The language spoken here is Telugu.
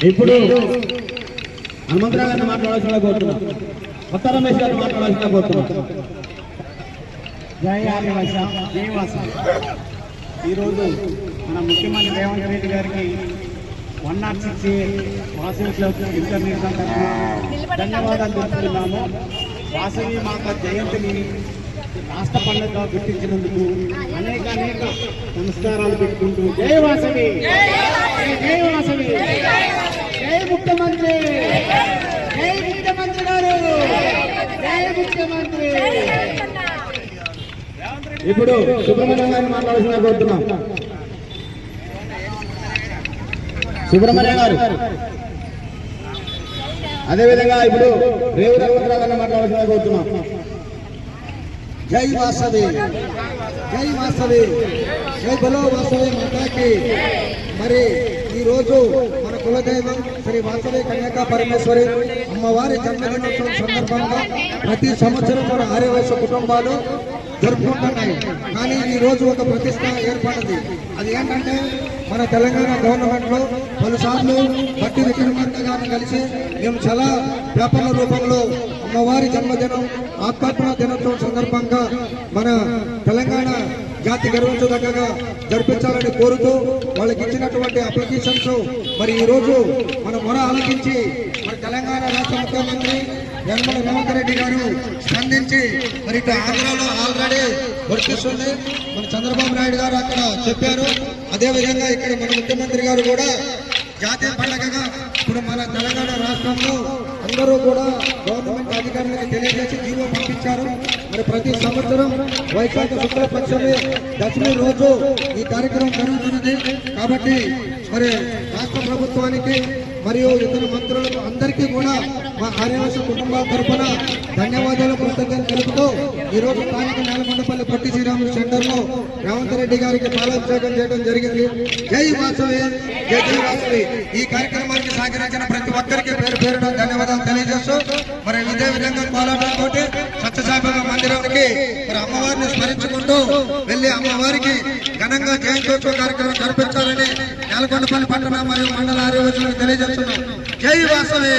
ఇప్పుడు హనుమంతరావు గారిని మాట్లాడాల్సిన కోరుతున్నాం. కొత్త రమేష్ గారిని మాట్లాడాల్సిన కోరుతున్నాం. జై ఆదివాస జయవాస. ఈరోజు మన ముఖ్యమంత్రి రేవంత్ రెడ్డి గారికి 106 వాసవి క్లబ్ ఇంటర్నేషనల్ తరఫున ధన్యవాదాలు తెలుపుతున్నాము. వాసవి మాత జయంతిని రాష్ట్ర పండుగగా గుర్తించినందుకు అనేక నమస్కారాలు పెట్టుకుంటూ జై వాసవి, జై వాసవి, జై ముఖ్యమంత్రి, జై ముఖ్యమంత్రి గారు, జై ముఖ్యమంత్రి. ఇప్పుడు సుబ్రహ్మణ్యం గారిని మాట్లాడాల్సిన కోరుతున్నాం. సుబ్రహ్మణ్యం గారు, అదేవిధంగా ఇప్పుడు రేవంతరావు గారిని మాట్లాడాల్సిన కోరుతున్నాం. జై వాసవి, జై వాసవి, జై బలో వాసవి మాతాకి. మరి ఈరోజు మన కులదైవం శ్రీ వాసవి కన్యకా పరమేశ్వరి అమ్మవారి జన్మదినోత్సవం సందర్భంగా ప్రతి సంవత్సరం మన ఆర్యవైశ్య కుటుంబాలు జరుపుకుంటున్నాయి. కానీ ఈ రోజు ఒక ప్రతిష్ట ఏర్పడింది. అది ఏంటంటే మన తెలంగాణ గవర్నమెంట్ లో పలుసార్లు బట్టి విక్రమార్క గారిని కలిసి మేము చాలా పేపర్ల రూపంలో అమ్మవారి జన్మదినం ఆత్మహత్య దినోత్సవం సందర్భంగా మన తెలంగాణ జాతి గర్వించదగ్గగా జరిపించాలని కోరుతూ వాళ్ళకి ఇచ్చినటువంటి అప్లికేషన్స్ మరి ఈ రోజు మన మొర ఆలకించి మన తెలంగాణ రాష్ట్ర ముఖ్యమంత్రి యనమల రేవంత్ రెడ్డి గారు స్పందించి మరి ఇటు ఆంధ్రాలో ఆల్రెడీ వర్తిస్తుంది. మన చంద్రబాబు నాయుడు గారు అక్కడ చెప్పారు. అదేవిధంగా ఇక్కడ మన ముఖ్యమంత్రి గారు కూడా జాతీయ పండుగగా ఇప్పుడు మన తెలంగాణ రాష్ట్రంలో అందరూ కూడా గవర్నమెంట్ అధికారులకు తెలియజేసి జీవో పంపించారు. మరి ప్రతి సంవత్సరం వైశాఖ శుక్లపక్షమి దశమి రోజు ఈ కార్యక్రమం జరుగుతున్నది. కాబట్టి మరి రాష్ట్ర ప్రభుత్వానికి మరియు ఇతర మంత్రులకు అందరికీ కూడా మా ఆర్యవైశ్య కుటుంబాల తరఫున ధన్యవాదాలు కృతజ్ఞతలు తెలుపుతూ ఈరోజు స్థానిక నేలకొండపల్లి పొట్టి శ్రీరాములు సెంటర్ లో రేవంత్ రెడ్డి గారికి పాలాభిషేకం చేయడం జరిగింది. జై వాసవి, జై జై వాసవి. ఈ కార్యక్రమానికి సహకరించిన ప్రతి ఒక్కరికి పేరు పేరున ధన్యవాదాలు తెలియజేస్తూ మరి ఇదే విధంగా కోలాటంతో సత్యసాయిబాబా మందిరానికి మరి అమ్మవారిని స్మరించుకుంటూ వెళ్లి అమ్మవారికి ఘనంగా జయంతోత్సవ కార్యక్రమం జరిపించాలని నేలకొండపల్లి పట్టణ మరియు మండల ఆర్యవైశ్యులకు తెలియజేస్తున్నాం. జై వాసవి.